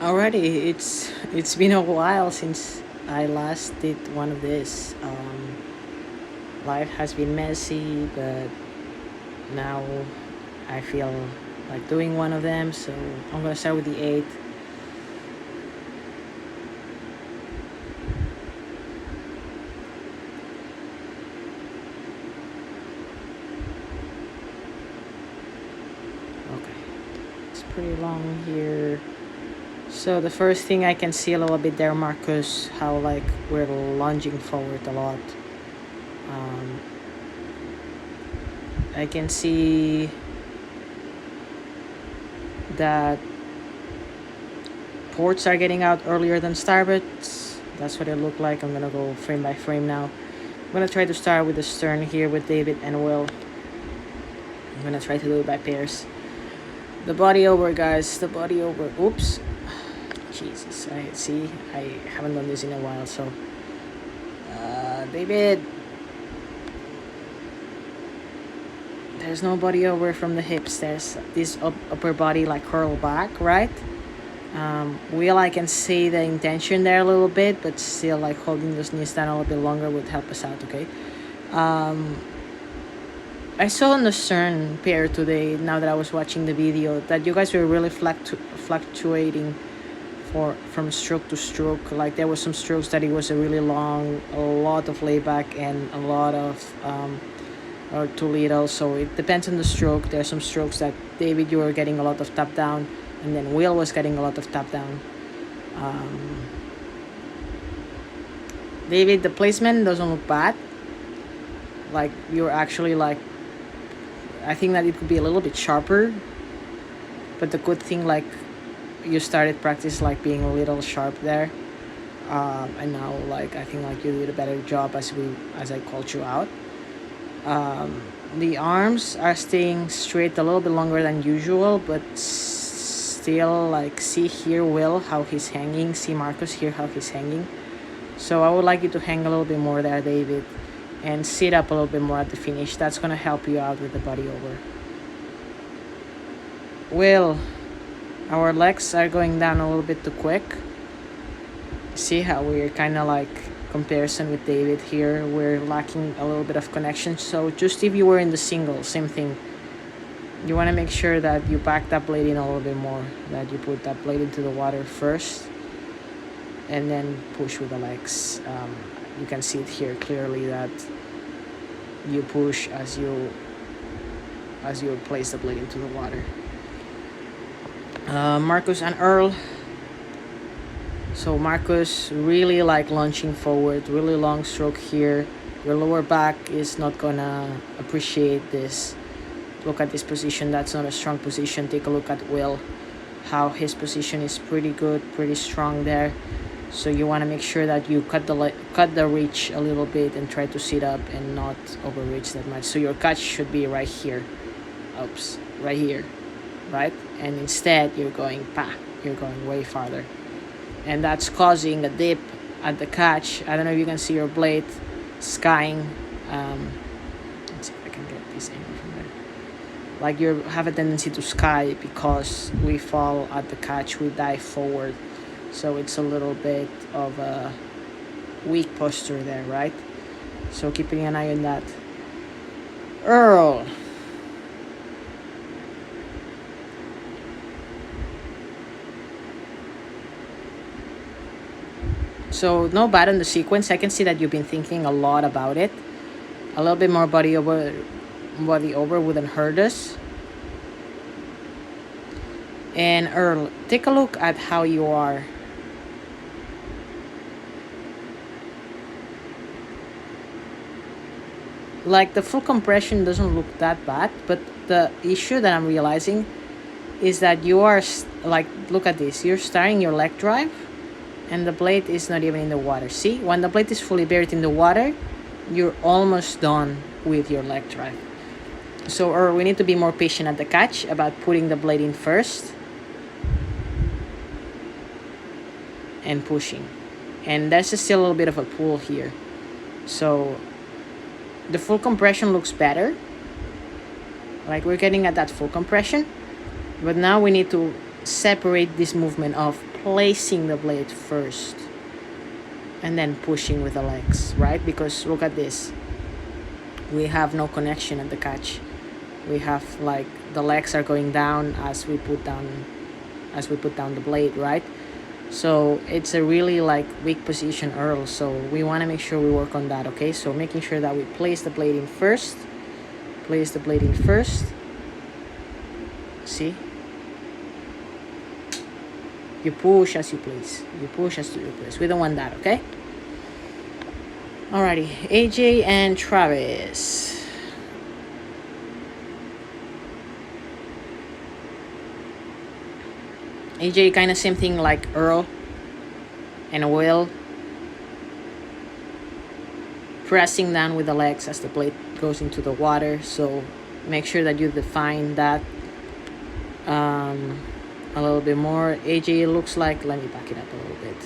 Alrighty, it's been a while since I last did one of this. Life has been messy, but now I feel like doing one of them. So I'm gonna start with the eighth. Okay, it's pretty long here. So the first thing I can see a little bit there, Marcus, how like we're lunging forward a lot. Um, I can see that ports are getting out earlier than starboards. That's what it looked like. I'm gonna go frame by frame now. I'm gonna try to start with the stern here with David and Will. I'm gonna try to do it by pairs. The body over, guys. The body over. Oops. Jesus. I see. I haven't done this in a while, so. David. There's no body over from the hips. There's this upper body like curl back, right? Will, I can see the intention there a little bit, but still like holding those knees down a little bit longer would help us out, okay? I saw on the stern pair today, now that I was watching the video, that you guys were really fluctuating from stroke to stroke. Like there was some strokes that it was a really long, a lot of layback, and a lot of or too little. So it depends on the stroke. There's some strokes that David, you were getting a lot of top down, and then Will was getting a lot of top down. David, the placement doesn't look bad. Like you're actually like, I think that it could be a little bit sharper. But the good thing, like, you started practice like being a little sharp there, and now like I think like you did a better job as I called you out. The arms are staying straight a little bit longer than usual, but still like see here Will how he's hanging, see Marcus here how he's hanging. So I would like you to hang a little bit more there, David, and sit up a little bit more at the finish. That's gonna help you out with the body over. Will, our legs are going down a little bit too quick. See how we're kind of like comparison with David here. We're lacking a little bit of connection. So just if you were in the single, same thing. You want to make sure that you back that blade in a little bit more. That you put that blade into the water first, and then push with the legs. You can see it here clearly that you push as you place the blade into the water. Marcus and Earl. So Marcus really like launching forward, really long stroke here. Your lower back is not gonna appreciate this. Look at this position, that's not a strong position. Take a look at Will, how his position is pretty good, pretty strong there. So you want to make sure that you cut the reach a little bit and try to sit up and not overreach that much. So your catch should be right here. Oops, right here, right? And instead you're going you're going way farther, and that's causing a dip at the catch. I don't know if you can see your blade skying. Let's see if I can get this angle from there. Like you have a tendency to sky because we fall at the catch, we dive forward. So it's a little bit of a weak posture there, right? So keeping an eye on that. Earl. So no bad on the sequence. I can see that you've been thinking a lot about it. A little bit more body over wouldn't hurt us. And Earl, take a look at how you are. Like the full compression doesn't look that bad, but the issue that I'm realizing is that you are like, look at this. You're starting your leg drive, and the blade is not even in the water. See, when the blade is fully buried in the water, you're almost done with your leg drive. So Earl, we need to be more patient at the catch about putting the blade in first and pushing. And there's still a little bit of a pull here. So the full compression looks better. Like we're getting at that full compression. But now we need to separate this movement of placing the blade first and then pushing with the legs, right? Because look at this, we have no connection at the catch. We have like the legs are going down as we put down the blade, right? So it's a really like weak position Earl, so we want to make sure we work on that. Okay, so making sure that we place the blade in first, see, you push as you place, we don't want that. Okay, alrighty, AJ and Travis. AJ kind of same thing like Earl and Will, pressing down with the legs as the blade goes into the water. So make sure that you define that a little bit more. AJ, it looks like, let me back it up a little bit.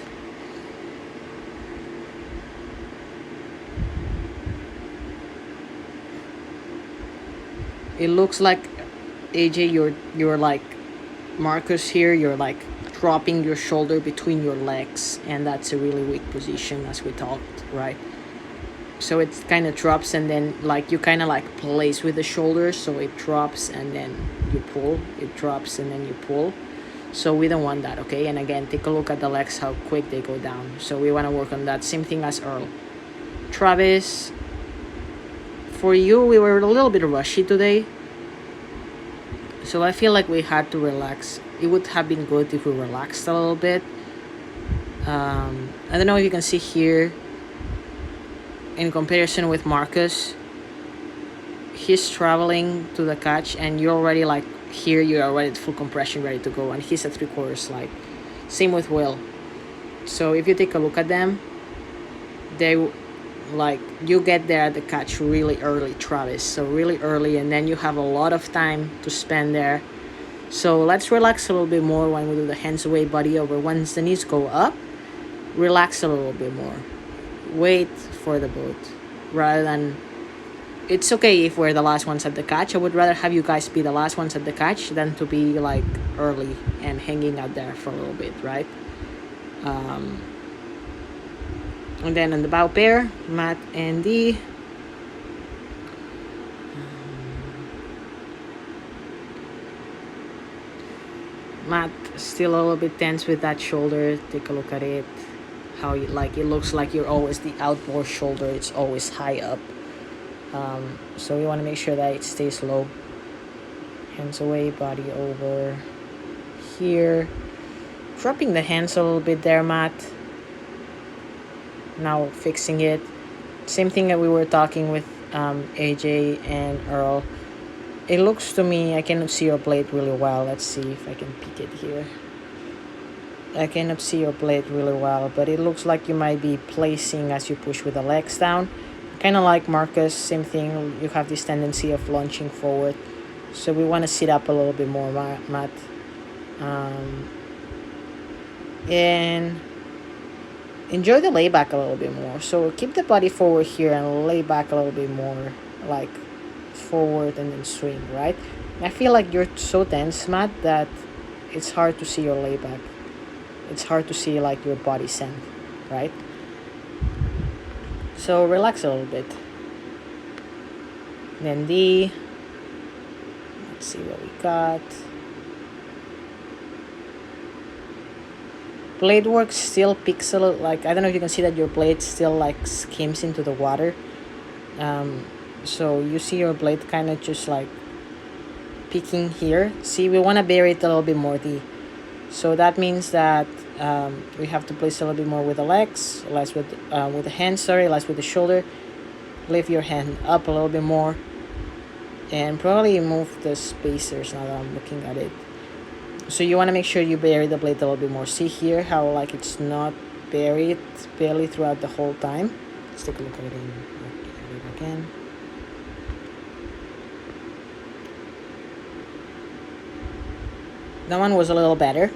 It looks like, AJ, you're like Marcus here, you're like dropping your shoulder between your legs, and that's a really weak position as we talked, right? So it kind of drops, and then like you kind of like place with the shoulders, so it drops and then you pull, it drops and then you pull. So we don't want that. Okay, and again, take a look at the legs, how quick they go down. So we want to work on that. Same thing as Earl. Travis, for you, we were a little bit rushy today, so I feel like we had to relax. It would have been good if we relaxed a little bit. I don't know if you can see here, in comparison with Marcus, he's traveling to the catch and you're already like here, you're already at full compression, ready to go, and he's at 3/4 slide. Same with Will. So if you take a look at them, they like, you get there at the catch really early, Travis, so really early, and then you have a lot of time to spend there. So let's relax a little bit more when we do the hands away, body over. Once the knees go up, relax a little bit more, wait for the boat, rather than, it's okay if we're the last ones at the catch. I would rather have you guys be the last ones at the catch than to be like early and hanging out there for a little bit, right? And then on the bow pair, Matt and Dee. Matt still a little bit tense with that shoulder. Take a look at it. How you, like, it looks like you're always the outboard shoulder. It's always high up. So we want to make sure that it stays low. Hands away, body over. Here. Dropping the hands a little bit there, Matt. Now fixing it. Same thing that we were talking with AJ and Earl. It looks to me, I cannot see your blade really well. Let's see if I can peek it here. I cannot see your blade really well, but it looks like you might be placing as you push with the legs down. Kind of like Marcus, same thing. You have this tendency of launching forward. So we want to sit up a little bit more, Matt. And enjoy the layback a little bit more. So keep the body forward here and lay back a little bit more, like forward and then swing, right? I feel like you're so tense, Matt, that it's hard to see your layback. It's hard to see like your body send, right? So relax a little bit. Then D. Let's see what we got. Blade work still pixel, like, I don't know if you can see that your blade still like skims into the water. So you see your blade kind of just like peeking here. See, we want to bury it a little bit more, D. So that means that we have to place a little bit more with the legs, less with the hand, less with the shoulder. Lift your hand up a little bit more. And probably move the spacers now that I'm looking at it. So you want to make sure you bury the blade a little bit more. See here how like it's not buried barely throughout the whole time. Let's take a look at it again. That one was a little better,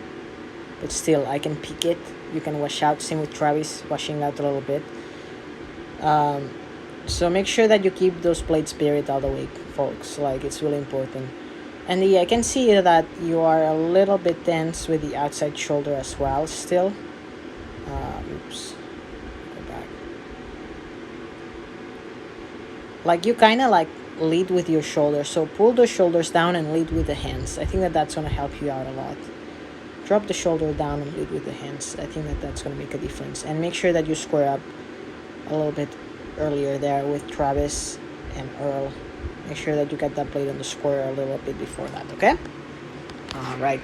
but still I can peek it. You can wash out. Same with Travis, washing out a little bit. So make sure that you keep those blades buried all the way, folks. Like, it's really important. And I can see that you are a little bit tense with the outside shoulder as well still. Oops. Go back. Like you kind of like lead with your shoulders. So pull the shoulders down and lead with the hands. I think that that's going to help you out a lot. Drop the shoulder down and lead with the hands. I think that that's going to make a difference. And make sure that you square up a little bit earlier there with Travis and Earl. Make sure that you get that blade on the square a little bit before that, okay? All right.